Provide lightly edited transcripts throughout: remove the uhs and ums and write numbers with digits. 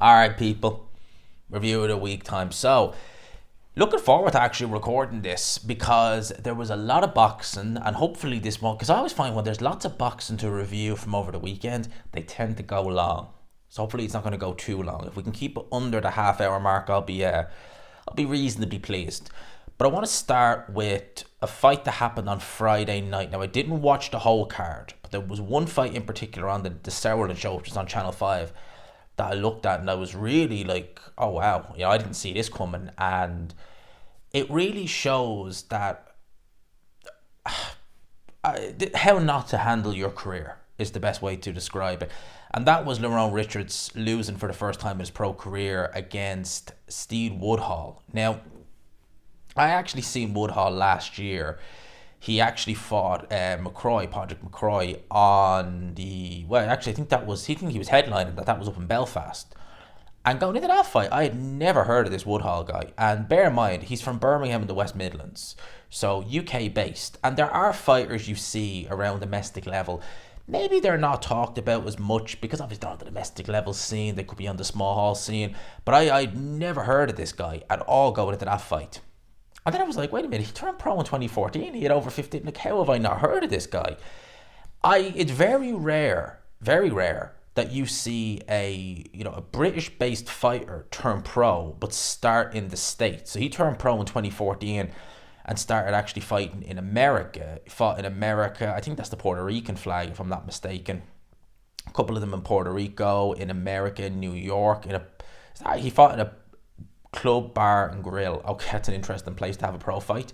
Alright, people. Review of the week time. So, looking forward to actually recording this because there was a lot of boxing, and hopefully this won't, because I always find when there's lots of boxing to review from over the weekend, they tend to go long. So hopefully it's not going to go too long. If we can keep it under the half-hour mark, I'll be reasonably pleased. But I want to start with a fight that happened on Friday night. Now, I didn't watch the whole card, but there was one fight in particular on the Sterling show, which was on Channel 5, that I looked at and I was really like, oh wow, I didn't see this coming. And it really shows that how not to handle your career is the best way to describe it. And that was Lerone Richards losing for the first time in his pro career against Steve Woodhall. Now, I actually seen Woodhall last year. He actually fought Patrick McCroy on I think he was headlining that was up in Belfast. And going into that fight, I had never heard of this Woodhall guy. And bear in mind, he's from Birmingham in the West Midlands, so UK based. And there are fighters you see around domestic level. Maybe they're not talked about as much because obviously they're on the domestic level scene. They could be on the small hall scene. But I'd never heard of this guy at all going into that fight. And then I was like, wait a minute, he turned pro in 2014. He had over 15. Like, how have I not heard of this guy? It's very rare that you see a British-based fighter turn pro but start in the States. So he turned pro in 2014 and started actually fighting in America. He fought in America. I think that's the Puerto Rican flag, if I'm not mistaken. A couple of them in Puerto Rico, in America, in New York. He fought in a club, bar and grill. Okay, that's an interesting place to have a pro fight.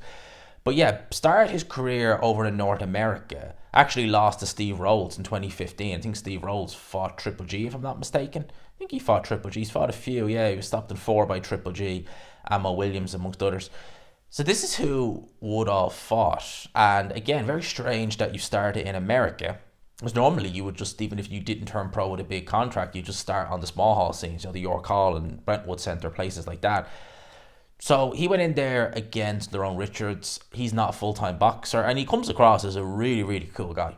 But yeah, started his career over in North America. Actually lost to Steve Rolls in 2015. I think Steve Rolls fought Triple G, if I'm not mistaken. I think he fought Triple G. He's fought a few, yeah. He was stopped in 4 by Triple G, Mo Williams, amongst others. So this is who Woodhall fought. And again, very strange that you started in America. Because normally you would just, even if you didn't turn pro with a big contract, you just start on the small hall scenes, the York Hall and Brentwood Centre, places like that. So he went in there against Lerone Richards. He's not a full-time boxer, and he comes across as a really, really cool guy.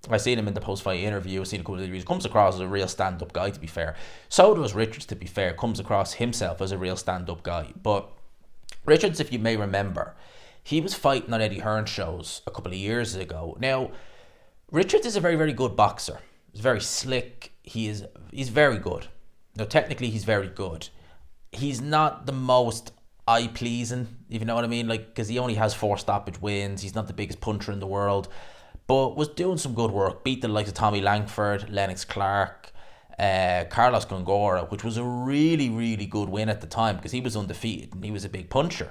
I've seen him in the post-fight interview. I've seen a couple of interviews. He comes across as a real stand-up guy, to be fair. So does Richards, to be fair. Comes across himself as a real stand-up guy. But Richards, if you may remember, he was fighting on Eddie Hearn shows a couple of years ago. Now, Richards is a very, very good boxer. He's very slick. He's very good. Now, technically, he's very good. He's not the most eye-pleasing, if you know what I mean, because he only has 4 stoppage wins. He's not the biggest puncher in the world, but was doing some good work. Beat the likes of Tommy Langford, Lennox Clark, Carlos Gongora, which was a really, really good win at the time because he was undefeated and he was a big puncher.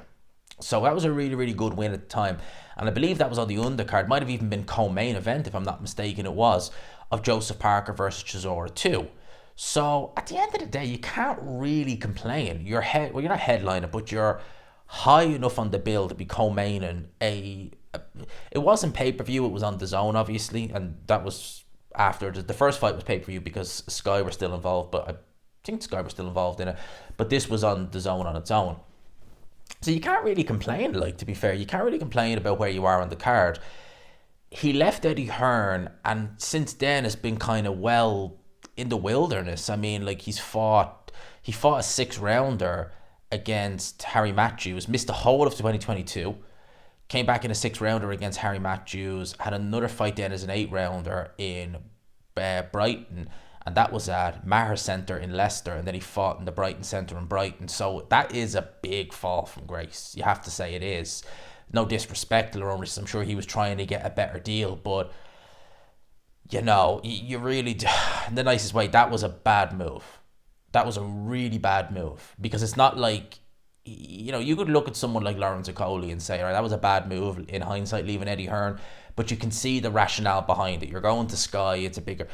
So that was a really, really good win at the time. And I believe that was on the undercard. Might have even been co-main event, if I'm not mistaken, it was, of Joseph Parker versus Chisora 2. So at the end of the day, you can't really complain. You're not headlining, but you're high enough on the bill to be co-maining it wasn't pay-per-view, it was on DAZN, obviously, and that was after the first fight was pay-per-view because Sky were still involved, but I think Sky were still involved in it. But this was on DAZN on its own. So you can't really complain, to be fair. You can't really complain about where you are on the card. He left Eddie Hearn, and since then has been kind of in the wilderness. I mean, he fought a 6-rounder against Harry Matthews, missed the whole of 2022, came back in a 6-rounder against Harry Matthews, had another fight then as an 8-rounder in Brighton, and that was at Maher Centre in Leicester, and then he fought in the Brighton Centre in Brighton. So that is a big fall from grace. You have to say it is. No disrespect to Lerone Richards. I'm sure he was trying to get a better deal, but you really, in the nicest way, that was a bad move. That was a really bad move because it's not like, you could look at someone like Lawrence Okoli and say, all right, that was a bad move in hindsight, leaving Eddie Hearn, but you can see the rationale behind it. You're going to Sky, it's a bigger...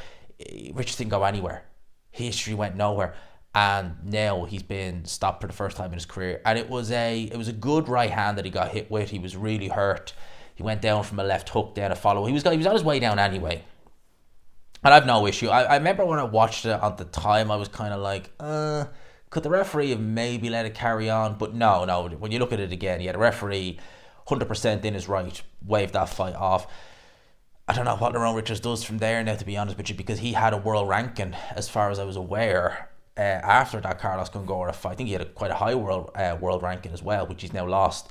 Richards didn't go anywhere. History went nowhere, and now he's been stopped for the first time in his career. And it was a good right hand that he got hit with. He was really hurt. He went down from a left hook down a follow. He was on his way down anyway. And I've no issue. I remember when I watched it at the time, I was kind of like, could the referee have maybe let it carry on? But no. When you look at it again, the referee 100% in his right, waved that fight off. I don't know what Lerone Richards does from there now, to be honest with you, because he had a world ranking, as far as I was aware. after that Carlos Gongora fight. I think he had quite a high world ranking as well, which he's now lost.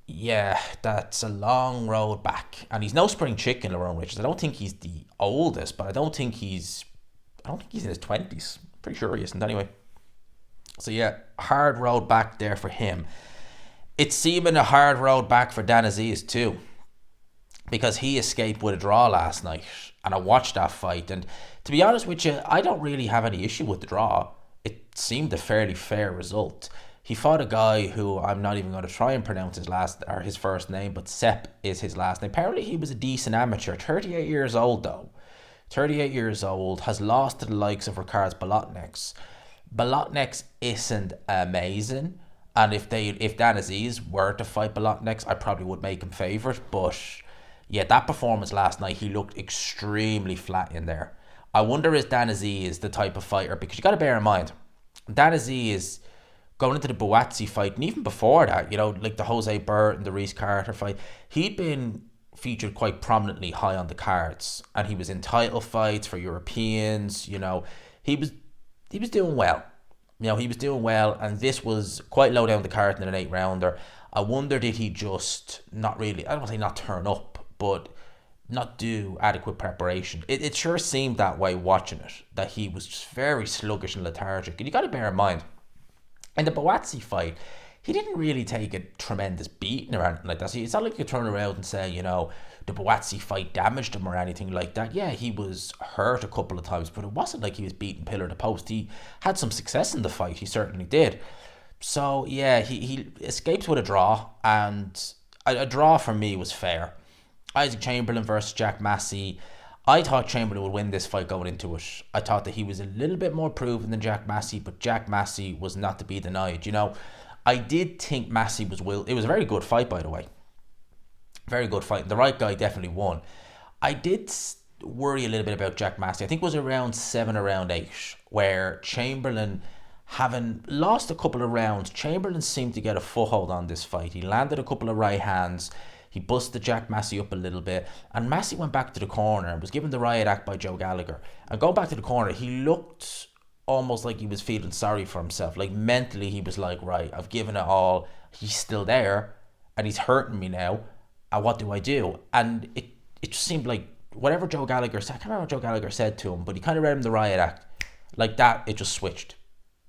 Yeah, that's a long road back, and he's no spring chicken, Lerone Richards. I don't think he's the oldest, but I don't think he's in his 20s. Pretty sure he isn't anyway. So yeah, hard road back there for him. It's seeming a hard road back for Dan Aziz too, because he escaped with a draw last night, and I watched that fight, and to be honest with you, I don't really have any issue with the draw. It seemed a fairly fair result. He fought a guy who I'm not even going to try and pronounce his first name, but Sepp is his last name. Apparently he was a decent amateur. 38 years old though. 38 years old, has lost to the likes of Ricards Bolotniks. Bolotniks isn't amazing, and if Dan Aziz were to fight Bolotniks, I probably would make him favourite, but yeah, that performance last night, he looked extremely flat in there. I wonder is Dan Aziz the type of fighter, because you got to bear in mind, Dan Aziz going into the Buatsi fight, and even before that, like the Jose Burt and the Reese Carter fight, he'd been featured quite prominently high on the cards, and he was in title fights for Europeans. He was doing well. He was doing well, and this was quite low down the card in an 8-rounder. I wonder, did he just not really, I don't want to say not turn up, but not do adequate preparation. It sure seemed that way watching it, that he was just very sluggish and lethargic. And you got to bear in mind, in the Buatsi fight, he didn't really take a tremendous beating or anything like that. So it's not like you could turn around and say, the Buatsi fight damaged him or anything like that. Yeah, he was hurt a couple of times, but it wasn't like he was beaten pillar to post. He had some success in the fight. He certainly did. So, yeah, he escapes with a draw, and a draw for me was fair. Isaac Chamberlain versus Jack Massey. I thought Chamberlain would win this fight going into it. I thought that he was a little bit more proven than Jack Massey, but Jack Massey was not to be denied. I did think Massey was It was a very good fight, by the way. Very good fight. The right guy definitely won. I did worry a little bit about Jack Massey. I think it was around 7 or around 8, where Chamberlain, having lost a couple of rounds, Chamberlain seemed to get a foothold on this fight. He landed a couple of right hands. He busted Jack Massey up a little bit, and Massey went back to the corner and was given the riot act by Joe Gallagher. And going back to the corner, he looked almost like he was feeling sorry for himself. Like mentally, he was like, right, I've given it all. He's still there, and he's hurting me now. And what do I do? And it just seemed like whatever Joe Gallagher said, I can't remember what Joe Gallagher said to him, but he kind of read him the riot act. Like that, it just switched.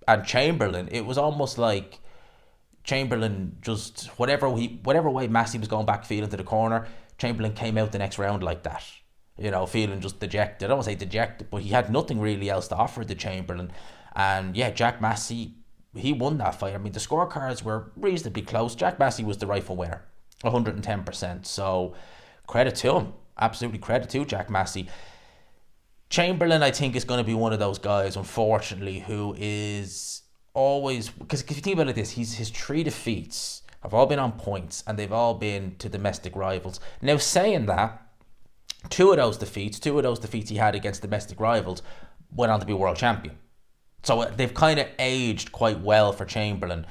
And Chamberlain, it was almost like Chamberlain just, whatever way Massey was going back feeling to the corner, Chamberlain came out the next round like that. Feeling just dejected. I don't want to say dejected, but he had nothing really else to offer to Chamberlain. And yeah, Jack Massey, he won that fight. I mean, the scorecards were reasonably close. Jack Massey was the rightful winner, 110%. So credit to him. Absolutely credit to Jack Massey. Chamberlain, I think, is going to be one of those guys, unfortunately, who is always, because if you think about it, his 3 defeats have all been on points, and they've all been to domestic rivals. Now, saying that, two of those defeats he had against domestic rivals went on to be world champion. So they've kind of aged quite well for Chamberlain.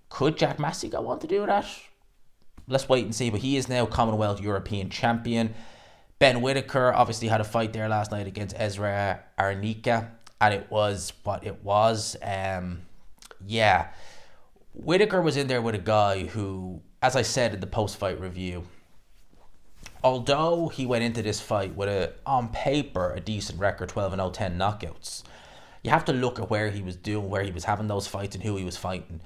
Could Jack Massey go on to do that? Let's wait and see. But he is now Commonwealth European champion. Ben Whittaker obviously had a fight there last night against Ezra Arnica, and it was what it was. Yeah, Whittaker was in there with a guy who, as I said in the post-fight review, although he went into this fight with on paper, a decent record, 12-0, 10 knockouts, you have to look at where he was doing, where he was having those fights and who he was fighting.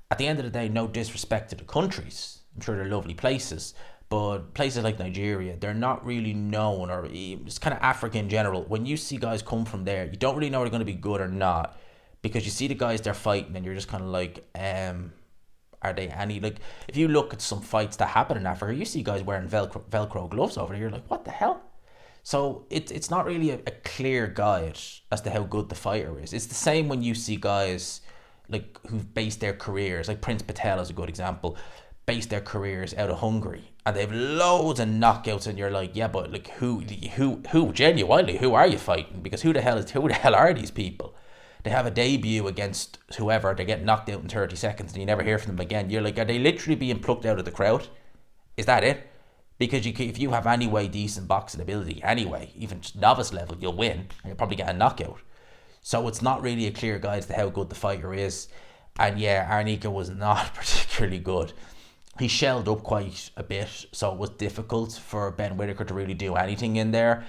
At the end of the day, no disrespect to the countries. I'm sure they're lovely places, but places like Nigeria, they're not really known, or it's kind of Africa in general. When you see guys come from there, you don't really know if they're going to be good or not, because you see the guys they're fighting and you're just kind of like, are they any, like, if you look at some fights that happen in Africa, you see guys wearing Velcro gloves over there, you're like, what the hell? So it's not really a clear guide as to how good the fighter is. It's the same when you see guys like who've based their careers, like Prince Patel is a good example, based their careers out of Hungary, and they have loads of knockouts, and you're like, yeah, but like who genuinely, who are you fighting? Because who the hell are these people? They have a debut against whoever, they get knocked out in 30 seconds and you never hear from them again. You're like, are they literally being plucked out of the crowd? Is that it? Because if you have any way decent boxing ability, anyway, even just novice level, you'll win and you'll probably get a knockout. So it's not really a clear guide as to how good the fighter is. And yeah, Arnica was not particularly good. He shelled up quite a bit, so it was difficult for Ben Whittaker to really do anything in there.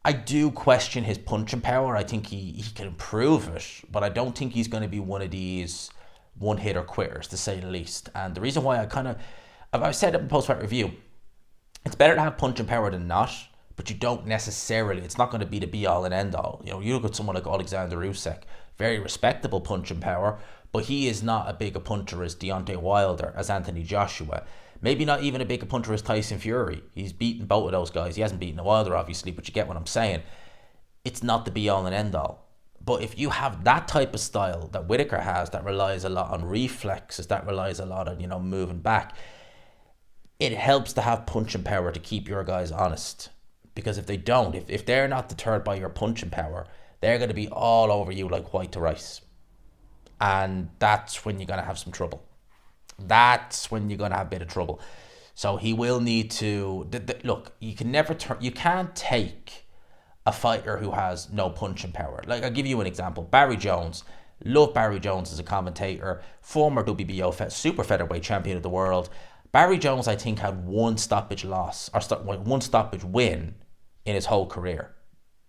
I do question his punching power. I think he can improve it, but I don't think he's going to be one of these one hitter quitters, to say the least. And the reason why I've said it in post fight review, it's better to have punching power than not, but you don't necessarily, it's not going to be the be all and end all. You know, you look at someone like Alexander Usyk, very respectable punching power, but he is not a big a puncher as Deontay Wilder, as Anthony Joshua. Maybe not even a big a puncher as Tyson Fury. He's beaten both of those guys. He hasn't beaten Wilder, obviously, but you get what I'm saying. It's not the be all and end all. But if you have that type of style that Whittaker has, that relies a lot on reflexes, that relies a lot on, you know, moving back, it helps to have punching power to keep your guys honest. Because if they don't, if they're not deterred by your punching power, they're going to be all over you like white to rice. And that's when you're going to have some trouble. That's when you're going to have a bit of trouble. So he will need to look. You can never you can't take a fighter who has no punching power. Like, I'll give you an example. Barry Jones. Love Barry Jones as a commentator. Former WBO super featherweight champion of the world. Barry Jones, I think, had one stoppage loss or one stoppage win in his whole career.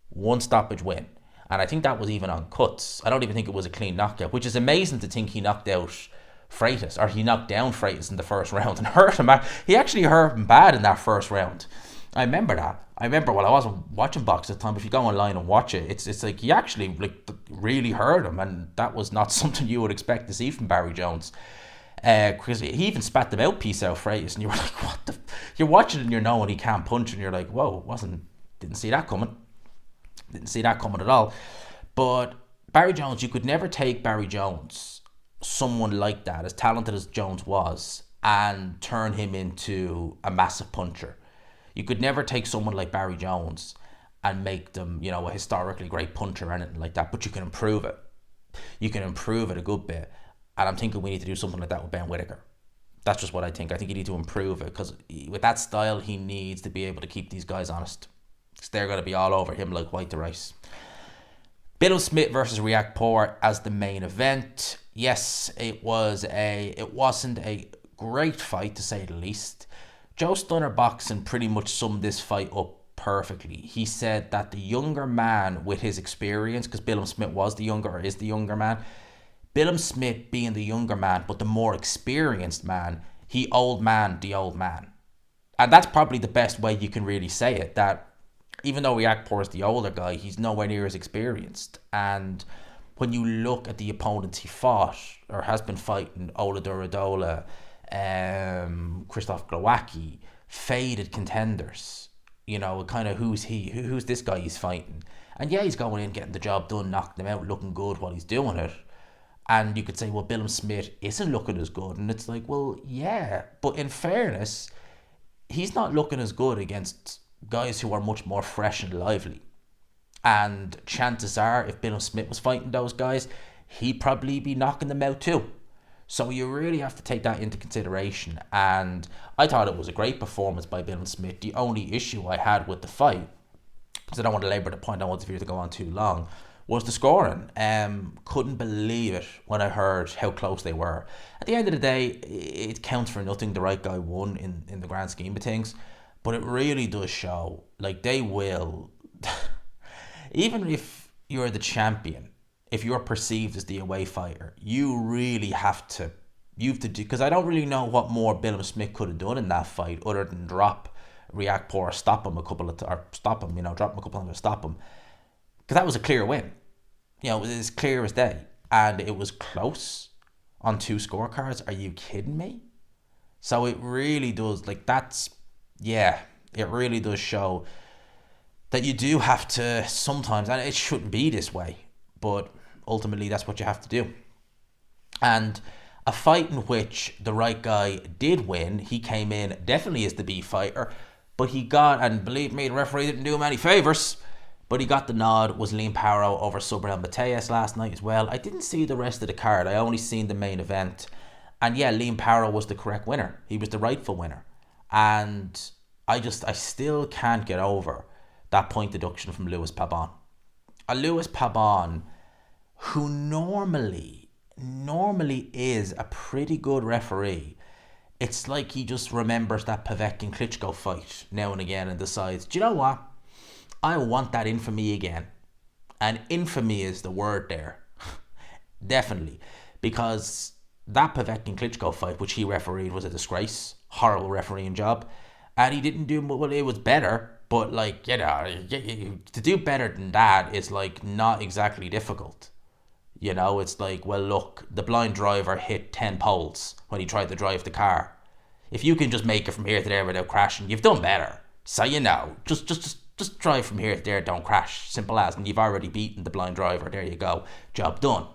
One stoppage win. And I think that was even on cuts. I don't even think it was a clean knockout, which is amazing to think he knocked out Freitas, or he knocked down Freitas in the first round and hurt him. He actually hurt him bad in that first round. I remember that. I wasn't watching box at the time, but if you go online and watch it, it's like he actually like really hurt him, and that was not something you would expect to see from Barry Jones. Because he even spat them out, piece out Freitas, and you were like, what the? You're watching it and you're knowing he can't punch, and you're like, whoa, didn't see that coming. Didn't see that coming at all. But Barry Jones, you could never take Barry Jones, someone like that, as talented as Jones was, and turn him into a massive puncher. You could never take someone like Barry Jones and make them, you know, a historically great puncher or anything like that, but you can improve it. You can improve it a good bit. And I'm thinking we need to do something like that with Ben Whittaker. That's just what I think. I think you need to improve it, because with that style, he needs to be able to keep these guys honest. Because they're going to be all over him like white to rice. Billum Smith versus Riakporhe as the main event. Yes, it wasn't a great fight, to say the least. Joe Stunner Boxing pretty much summed this fight up perfectly. He said that the younger man with his experience, because Billum Smith is the younger man, Billum Smith being the younger man, but the more experienced man, he old man the old man. And that's probably the best way you can really say it, that even though Riakporhe is the older guy, he's nowhere near as experienced. And when you look at the opponents he fought, or has been fighting, Ola Duradola, Krzysztof Glowacki, faded contenders, you know, kind of who's this guy he's fighting. And yeah, he's going in, getting the job done, knocking them out, looking good while he's doing it. And you could say, well, Billum Smith isn't looking as good. And it's like, well, yeah. But in fairness, he's not looking as good against guys who are much more fresh and lively. And chances are, if Billum Smith was fighting those guys, he'd probably be knocking them out too. So you really have to take that into consideration. And I thought it was a great performance by Billum Smith. The only issue I had with the fight, because I don't want to labour the point, I don't want the video to go on too long, was the scoring. Couldn't believe it when I heard how close they were. At the end of the day, it counts for nothing. The right guy won in the grand scheme of things. But it really does show, like, they will, even if you're the champion, if you're perceived as the away fighter, you really have to do, because I don't really know what more Billum Smith could have done in that fight other than drop Riakporhe, stop him, drop him a couple of times, stop him. Because that was a clear win. You know, it was as clear as day. And it was close on 2 scorecards. Are you kidding me? So it really does, like, it really does show that you do have to sometimes, and it shouldn't be this way, but ultimately that's what you have to do. And a fight in which the right guy did win, he came in definitely as the B fighter, but he got, and believe me, the referee didn't do him any favours, but he got the nod, was Liam Paro over Subriel Mateus last night as well. I didn't see the rest of the card. I only seen the main event. And yeah, Liam Paro was the correct winner. He was the rightful winner. And I still can't get over that point deduction from Lewis Pabon. a Lewis Pabon, who normally is a pretty good referee. It's like he just remembers that Povetkin Klitschko fight now and again and decides, do you know what? I want that infamy again. And infamy is the word there. Definitely. Because that Povetkin Klitschko fight, which he refereed, was a disgrace. Horrible refereeing job. And he didn't do, well, it was better. But, like, to do better than that is, like, not exactly difficult. It's like, well, look, the blind driver hit 10 poles when he tried to drive the car. If you can just make it from here to there without crashing, you've done better. So, just drive from here to there, don't crash. Simple as. And you've already beaten the blind driver. There you go. Job done.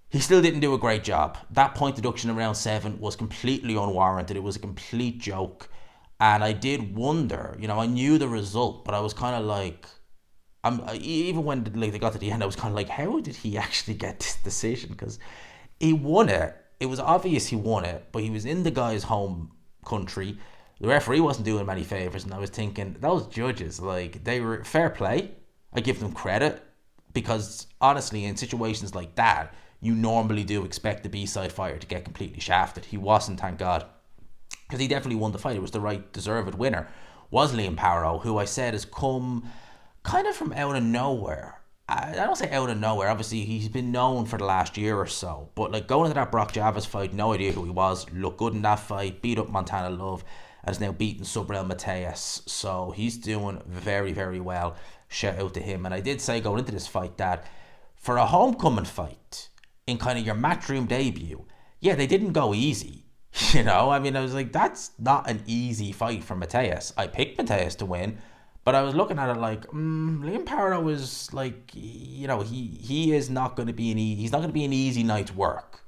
He still didn't do a great job. That point deduction in round 7 was completely unwarranted. It was a complete joke. And I did wonder, I knew the result, but I was kind of like, even when they got to the end, I was kind of like, how did he actually get this decision? Because he won it. It was obvious he won it, but he was in the guy's home country. The referee wasn't doing him any favours, and I was thinking, those judges, like, they were fair play. I give them credit, because honestly, in situations like that, you normally do expect the B-side fighter to get completely shafted. He wasn't, thank God, because he definitely won the fight. It was the right, deserved winner, was Liam Parrow, who I said has come kind of from out of nowhere. I don't say out of nowhere. Obviously, he's been known for the last year or so. But like going into that Brock Jarvis fight, no idea who he was. Looked good in that fight. Beat up Montana Love. And has now beaten Subriel Mateus. So he's doing very, very well. Shout out to him. And I did say going into this fight that for a homecoming fight, in kind of your matchroom debut, yeah, they didn't go easy. I was like, that's not an easy fight for Mateus. I picked Mateus to win. But I was looking at it like, Liam Parrow is like, he is not going to be he's not going to be an easy night's work.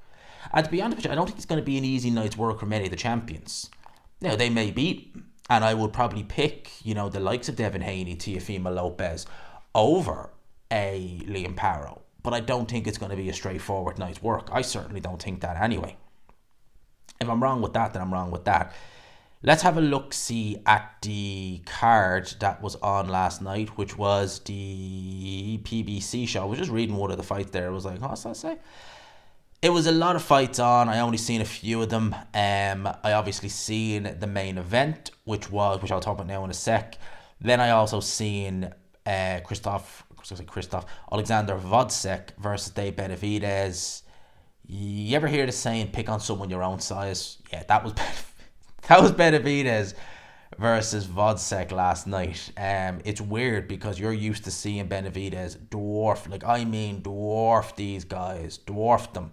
And to be honest with you, I don't think it's going to be an easy night's work for many of the champions. They may beat, and I would probably pick, the likes of Devin Haney, Teofimo Lopez over a Liam Parrow. But I don't think it's going to be a straightforward night's work. I certainly don't think that anyway. If I'm wrong with that, then I'm wrong with that. Let's have a look-see at the card that was on last night, which was the PBC show. I was just reading one of the fights there. I was like, what's that say? It was a lot of fights on. I only seen a few of them. I obviously seen the main event, which I'll talk about now in a sec. Then I also seen Alexander Vodcek versus Dave Benavidez. You ever hear the saying, pick on someone your own size? Yeah, that was Benavidez versus Vodcek last night. It's weird because you're used to seeing Benavidez dwarf these guys, dwarf them.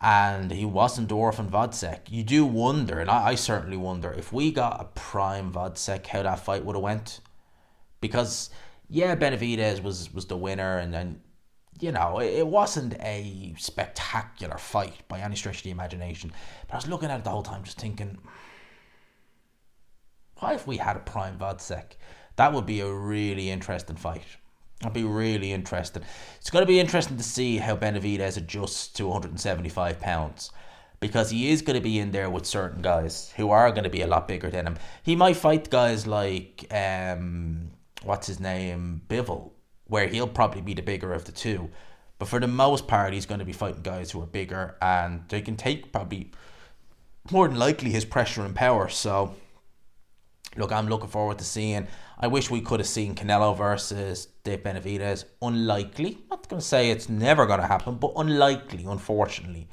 And he wasn't dwarfing Vodcek. You do wonder, and I certainly wonder, if we got a prime Vodcek, how that fight would have went. Because, yeah, Benavidez was the winner, and it wasn't a spectacular fight by any stretch of the imagination. But I was looking at it the whole time just thinking, what if we had a prime Vodcek? That would be a really interesting fight. I'd be really interested. It's going to be interesting to see how Benavidez adjusts to 175 pounds. Because he is going to be in there with certain guys who are going to be a lot bigger than him. He might fight guys like, what's his name, Bivol, where he'll probably be the bigger of the two. But for the most part, he's going to be fighting guys who are bigger, and they can take probably more than likely his pressure and power. So, look, I'm looking forward to seeing. I wish we could have seen Canelo versus Dave Benavidez. Unlikely. I'm not going to say it's never going to happen, but unlikely, unfortunately.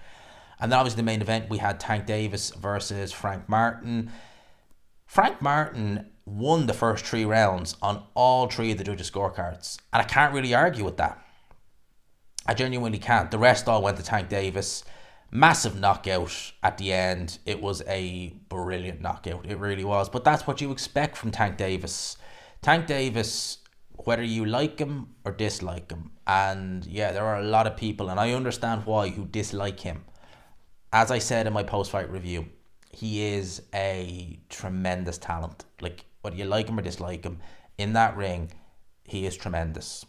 And then obviously the main event, we had Tank Davis versus Frank Martin. Frank Martin won the first 3 rounds on all 3 of the judges' scorecards. And I can't really argue with that. I genuinely can't. The rest all went to Tank Davis. Massive knockout at the end. It was a brilliant knockout. It really was. But that's what you expect from Tank Davis. Tank Davis, whether you like him or dislike him, and yeah, there are a lot of people, and I understand why, who dislike him. As I said in my post-fight review, he is a tremendous talent. Like, whether you like him or dislike him, in that ring, he is tremendous.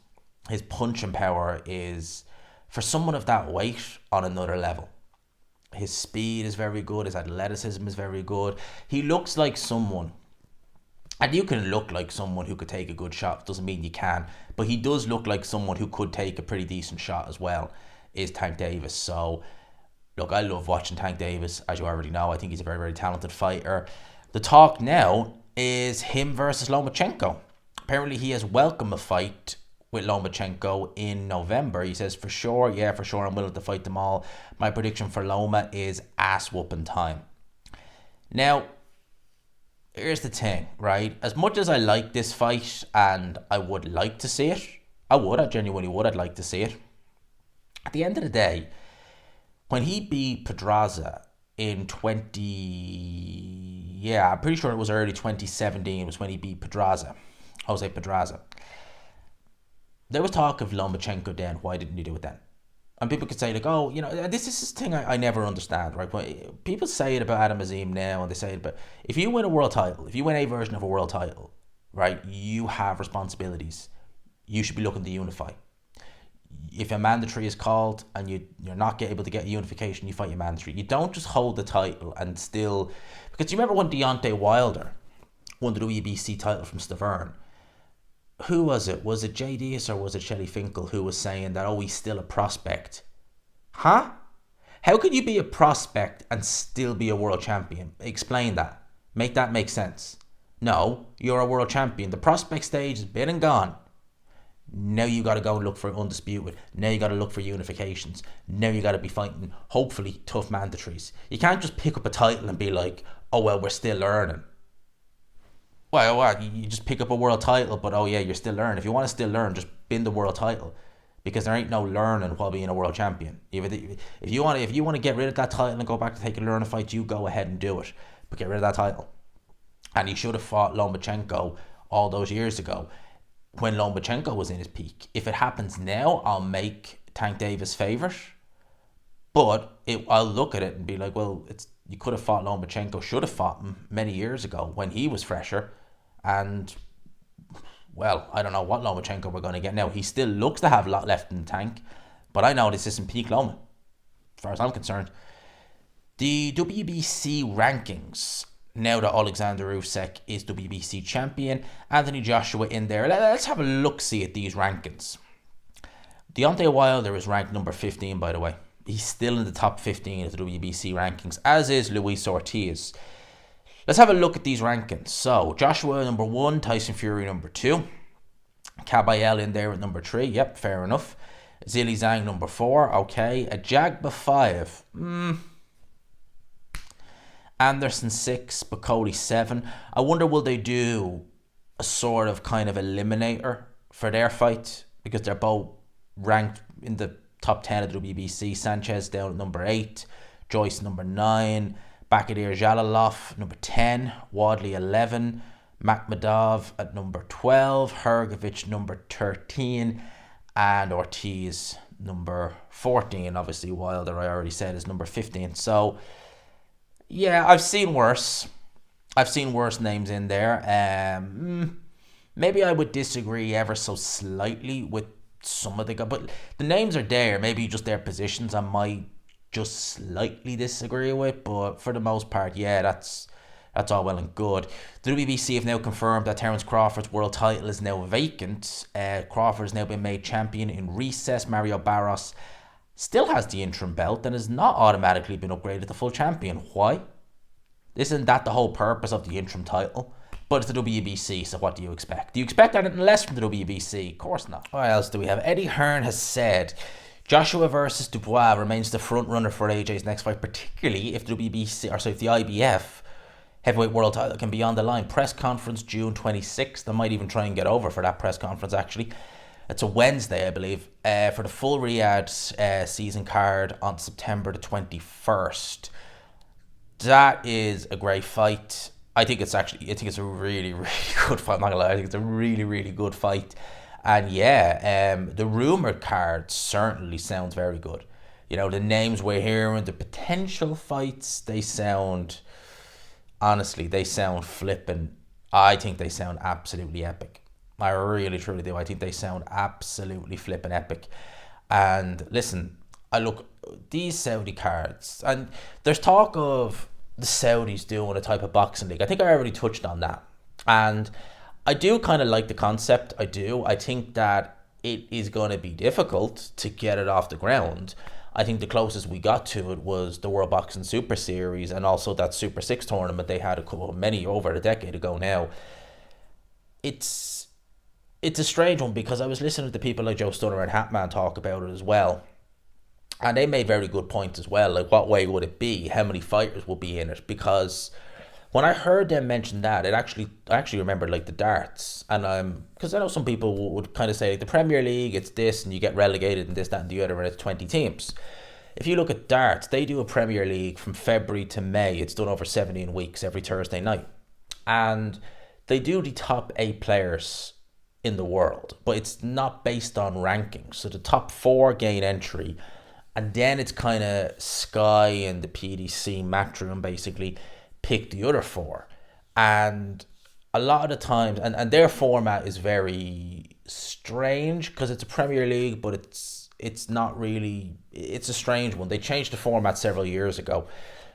His punching power is, for someone of that weight, on another level. His speed is very good. His athleticism is very good. He looks like someone, And you can look like someone who could take a good shot. Doesn't mean you can. But he does look like someone who could take a pretty decent shot as well, is Tank Davis. So, look, I love watching Tank Davis, as you already know. I think he's a very, very talented fighter. The talk now is him versus Lomachenko. Apparently, he has welcomed a fight with Lomachenko in November. He says, for sure, yeah, for sure, I'm willing to fight them all. My prediction for Loma is ass-whooping time. Now, here's the thing, right? As much as I like this fight and I would like to see it, I genuinely would, I'd like to see it. At the end of the day, when he beat Pedraza in I'm pretty sure it was early 2017 was when he beat Jose Pedraza. There was talk of Lomachenko then, why didn't he do it then? And people could say, like, oh, this is this thing I never understand, right? But people say it about Adam Azim now, and they say it, but if you win a world title, if you win a version of a world title, right, you have responsibilities. You should be looking to unify. If a mandatory is called and you're not able to get a unification, you fight your mandatory. You don't just hold the title and still... Because you remember when Deontay Wilder won the WBC title from Stavern? Who was it? Was it Jay Diaz or was it Shelley Finkel who was saying that, oh, he's still a prospect? Huh? How could you be a prospect and still be a world champion? Explain that. Make that make sense. No, you're a world champion. The prospect stage is been and gone. Now you got to go and look for undisputed. Now you got to look for unifications. Now you got to be fighting, hopefully, tough mandatories. You can't just pick up a title and be like, oh, well, we're still learning. Well, what? You just pick up a world title, but oh yeah, you're still learning. If you want to still learn, just win the world title, because there ain't no learning while being a world champion. If you want to get rid of that title and go back to take a learning fight, you go ahead and do it, but get rid of that title. And he should have fought Lomachenko all those years ago when Lomachenko was in his peak. If it happens now, I'll make Tank Davis favourite, but I'll look at it and be like, well, you could have fought Lomachenko, should have fought him many years ago when he was fresher. And, well, I don't know what Lomachenko we're going to get now. He still looks to have a lot left in the tank, but I know this isn't peak Loma, as far as I'm concerned. The WBC rankings, now that Alexander Usyk is WBC champion, Anthony Joshua in there. Let's have a look-see at these rankings. Deontay Wilder is ranked number 15, by the way. He's still in the top 15 of the WBC rankings, as is Luis Ortiz. Let's have a look at these rankings. So, Joshua number 1, Tyson Fury number 2. Kabayel in there at number 3. Yep, fair enough. Zhilei Zhang number 4. Okay. Ajagba 5. Anderson 6. Bakoli 7. I wonder, will they do a sort of kind of eliminator for their fight? Because they're both ranked in the top 10 of the WBC. Sanchez down at number 8. Joyce number 9. Bakadir Jalilov number 10. Wadley 11. Makhmadov at number 12. Hrgovic number 13. And Ortiz number 14. Obviously Wilder, I already said, is number 15. So, yeah, I've seen worse. I've seen worse names in there. Maybe I would disagree ever so slightly with some of the guys, but the names are there. Maybe just their positions I might just slightly disagree with, but for the most part, yeah, that's all well and good. The WBC have now confirmed that Terence Crawford's world title is now vacant. Crawford has now been made champion in recess. Mario Barros still has the interim belt and has not automatically been upgraded to full champion. Why? Isn't that the whole purpose of the interim title? But it's the WBC, so what do you expect? Do you expect anything less from the WBC? Of course not. What else do we have? Eddie Hearn has said Joshua versus Dubois remains the front runner for AJ's next fight, particularly if the if the IBF heavyweight world title can be on the line. Press conference June 26th. I might even try and get over for that press conference, actually. It's a Wednesday, I believe, for the full Riyadh season card on September the 21st. That is a great fight. I think it's a really, really good fight. I'm not gonna lie, I think it's a really, really good fight. And yeah, the rumored card certainly sounds very good. You know, the names we're hearing, the potential fights, they sound flippin'. I think they sound absolutely epic. I really, truly do. I think they sound absolutely flippin' epic. And listen, I look, these Saudi cards, and there's talk of the Saudis doing a type of boxing league. I think I already touched on that. And I do kind of like the concept. I do. I think that it is going to be difficult to get it off the ground. I think the closest we got to it was the World Boxing Super Series and also that Super Six tournament they had many over a decade ago now. It's it's a strange one because I was listening to people like Joe Stunner and Hatman talk about it as well. And they made very good points as well. Like, what way would it be? How many fighters would be in it? Because when I heard them mention that, I actually remembered like the darts, and because I know some people would kind of say like the Premier League, it's this, and you get relegated and this, that, and the other, and it's 20 teams. If you look at darts, they do a Premier League from February to May. It's done over 17 weeks every Thursday night, and they do the top 8 players in the world, but it's not based on rankings. So the top 4 gain entry, and then it's kind of Sky and the PDC Matchroom basically pick the other 4. And a lot of the times, and their format is very strange because it's a Premier League, but it's not really, it's a strange one. They changed the format several years ago.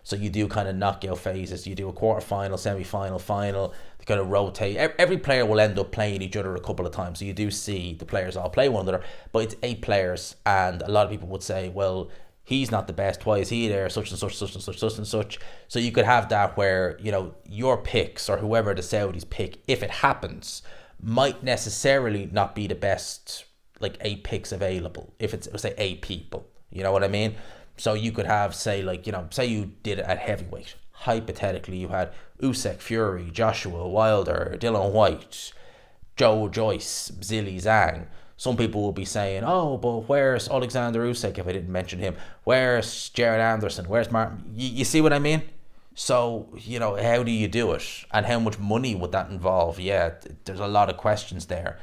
So you do kind of knockout phases. You do a quarter final, semi final, final. They kind of rotate. Every player will end up playing each other a couple of times. So you do see the players all play one another. But it's 8 players, and a lot of people would say, well, he's not the best. Why is he there? Such and such, such and such, such and such. So you could have that where, you know, your picks or whoever the Saudis pick, if it happens, might necessarily not be the best, like 8 picks available. If it's, say, 8 people. You know what I mean? So you could have, say, like, you know, say you did it at heavyweight. Hypothetically, you had Usyk, Fury, Joshua, Wilder, Dylan White, Joe Joyce, Zilly Zhang. Some people will be saying, oh, but where's Alexander Usyk if I didn't mention him? Where's Jared Anderson? Where's Martin? You see what I mean? So, you know, how do you do it? And how much money would that involve? Yeah, there's a lot of questions there.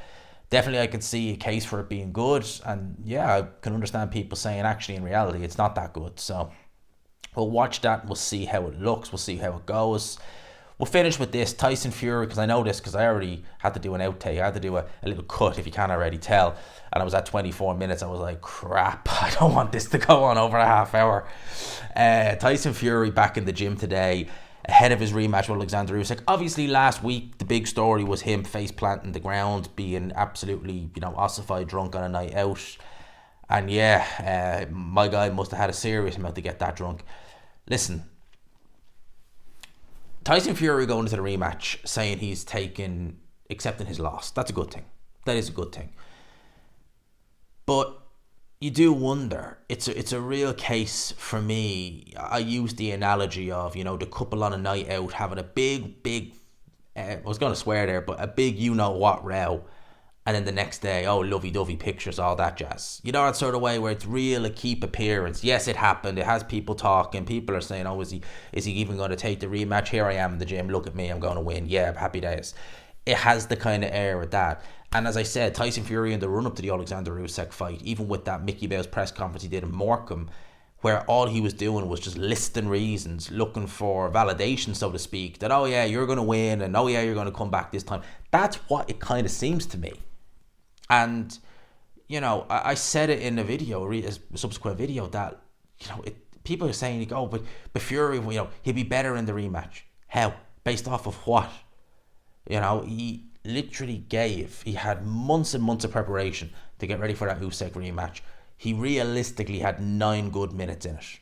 Definitely I could see a case for it being good, and yeah, I can understand people saying actually in reality it's not that good. So we'll watch that, we'll see how it looks, we'll see how it goes. We'll finish with this Tyson Fury, because I know this because I already had to do an outtake. I had to do a little cut, if you can't already tell, and I was at 24 minutes. I was like, crap, I don't want this to go on over a half hour. Tyson Fury back in the gym today ahead of his rematch with Alexander Usyk. Obviously, last week, the big story was him face planting the ground, being absolutely, you know, ossified drunk on a night out. And yeah, my guy must have had a serious amount to get that drunk. Listen, Tyson Fury going into the rematch saying he's accepting his loss. That's a good thing. That is a good thing. But you do wonder. It's a real case for me. I use the analogy of, you know, the couple on a night out having a big, I was going to swear there, but a big you-know-what row. And then the next day, oh, lovey-dovey pictures, all that jazz. You know, that sort of way where it's real, a keep appearance. Yes, it happened. It has people talking. People are saying, oh, is he even going to take the rematch? Here I am in the gym. Look at me. I'm going to win. Yeah, happy days. It has the kind of air with that. And as I said, Tyson Fury in the run-up to the Alexander Usyk fight, even with that Mickey Mouse press conference he did in Morecambe, where all he was doing was just listing reasons, looking for validation, so to speak, that, oh yeah, you're going to win, and oh yeah, you're going to come back this time. That's what it kind of seems to me. And, you know, I said it in a video, a subsequent video, that, you know, people are saying, oh, but Fury, you know, he'd be better in the rematch. How? Based off of what? You know, he literally he had months and months of preparation to get ready for that Usyk rematch. He realistically had 9 good minutes in it.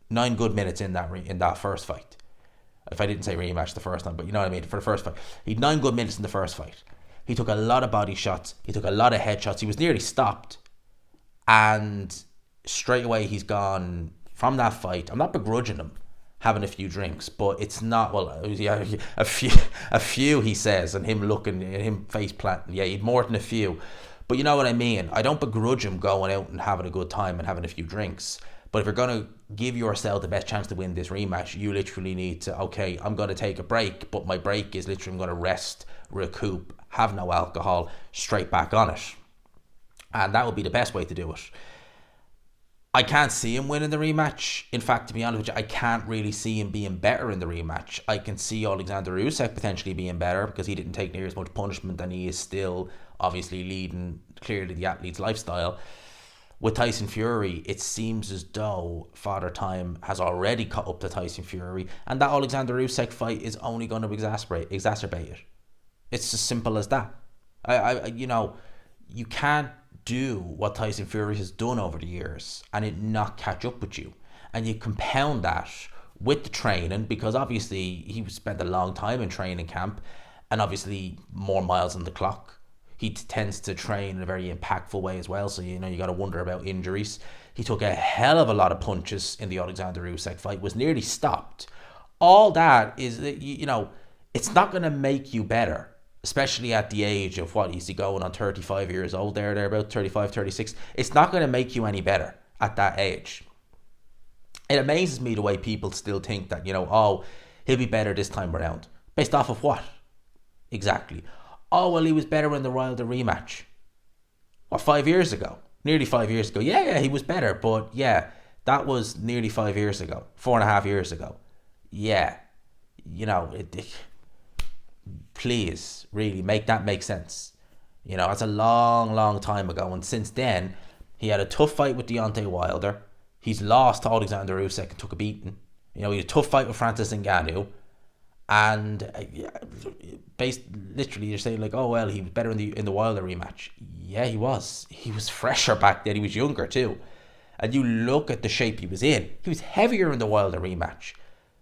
9 good minutes in that first fight. If I didn't say rematch the first time, but you know what I mean, for the first fight. He had 9 good minutes in the first fight. He took a lot of body shots. He took a lot of headshots. He was nearly stopped. And straight away he's gone from that fight. I'm not begrudging him having a few drinks, but it's not, well, yeah, a few he says, and him looking, him face planting. Yeah, he'd more than a few. But you know what I mean? I don't begrudge him going out and having a good time and having a few drinks. But if you're going to give yourself the best chance to win this rematch, you literally need to, okay, I'm going to take a break, but my break is literally I'm going to rest, recoup, have no alcohol, straight back on it. And that would be the best way to do it. I can't see him winning the rematch. In fact, to be honest with you, I can't really see him being better in the rematch. I can see Alexander Usyk potentially being better because he didn't take near as much punishment, and he is still obviously leading clearly the athlete's lifestyle. With Tyson Fury, it seems as though Father Time has already caught up to Tyson Fury, and that Alexander Usyk fight is only going to exacerbate it. It's as simple as that. You can't do what Tyson Fury has done over the years and it not catch up with you. And you compound that with the training, because obviously he spent a long time in training camp and obviously more miles on the clock. He tends to train in a very impactful way as well, so you got to wonder about injuries. He took a hell of a lot of punches in the Alexander Usyk fight, was nearly stopped. All that is, it's not going to make you better, especially at the age of, what is he going on, 35 years old there, about 35, 36. It's not going to make you any better at that age. It amazes me the way people still think that, he'll be better this time around. Based off of what? Exactly. Oh, well, he was better in the Wilder rematch. What, 5 years ago? Nearly 5 years ago. Yeah, he was better, but yeah, that was nearly 5 years ago. 4.5 years ago. Yeah. Please, really, make that make sense. That's a long, long time ago. And since then, he had a tough fight with Deontay Wilder. He's lost to Alexander Usyk and took a beating. He had a tough fight with Francis Ngannou. And literally, you're saying like, oh well, he was better in the Wilder rematch. Yeah, he was. He was fresher back then. He was younger too. And you look at the shape he was in. He was heavier in the Wilder rematch,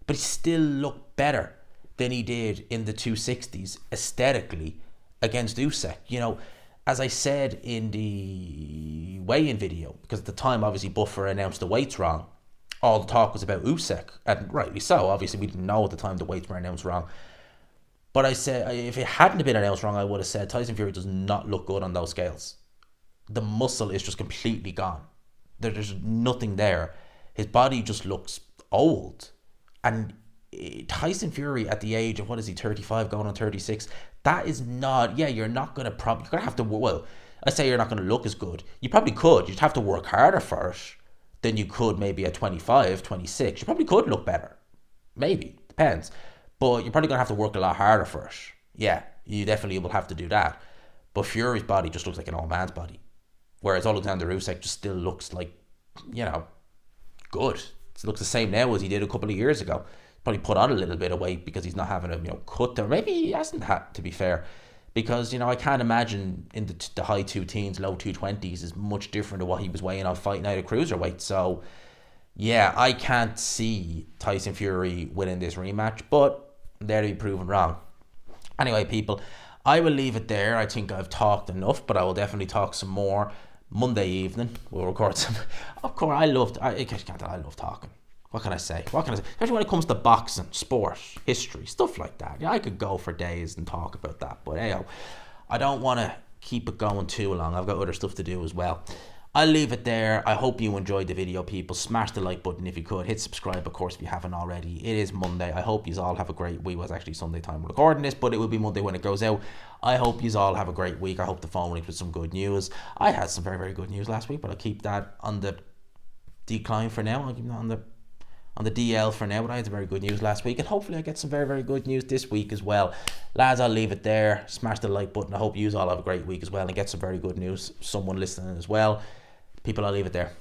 but he still looked better than he did in the 260s aesthetically against Usyk. As I said in the weigh-in video, because at the time obviously Buffer announced the weights wrong. All the talk was about Usyk, and rightly so. Obviously, we didn't know at the time the weights were announced wrong. But I said, if it hadn't been announced wrong, I would have said Tyson Fury does not look good on those scales. The muscle is just completely gone. There's nothing there. His body just looks old. And Tyson Fury at the age of, 35 going on 36, that is not, you're not going to you're going to have to, I say you're not going to look as good. You probably could. You'd have to work harder for it than you could maybe at 25, 26. You probably could look better. Maybe. Depends. But you're probably going to have to work a lot harder for it. Yeah, you definitely will have to do that. But Fury's body just looks like an old man's body. Whereas Alexander Usyk just still looks like, good. It looks the same now as he did a couple of years ago. Probably put on a little bit of weight because he's not having a, cut there. Maybe he hasn't had, to be fair. Because, I can't imagine in the high 2 teens, low 220s is much different to what he was weighing on Fight Night at cruiserweight. So, yeah, I can't see Tyson Fury winning this rematch, but there to be proven wrong. Anyway, people, I will leave it there. I think I've talked enough, but I will definitely talk some more Monday evening. We'll record some. Of course, I love talking. What can I say? Especially when it comes to boxing, sport, history, stuff like that. I could go for days and talk about that. But I don't want to keep it going too long. I've got other stuff to do as well. I'll leave it there. I hope you enjoyed the video, people. Smash the like button if you could. Hit subscribe, of course, if you haven't already. It is Monday. I hope you all have a great week. It was actually Sunday time we're recording this, but it will be Monday when it goes out. I hope you all have a great week. I hope the phone rings with some good news. I had some very, very good news last week, but I'll keep that on the decline for now. I'll keep that on the DL for now, but I had some very good news last week, and hopefully I get some very, very good news this week as well. Lads, I'll leave it there. Smash the like button. I hope you all have a great week as well and get some very good news. Someone listening as well. People, I'll leave it there.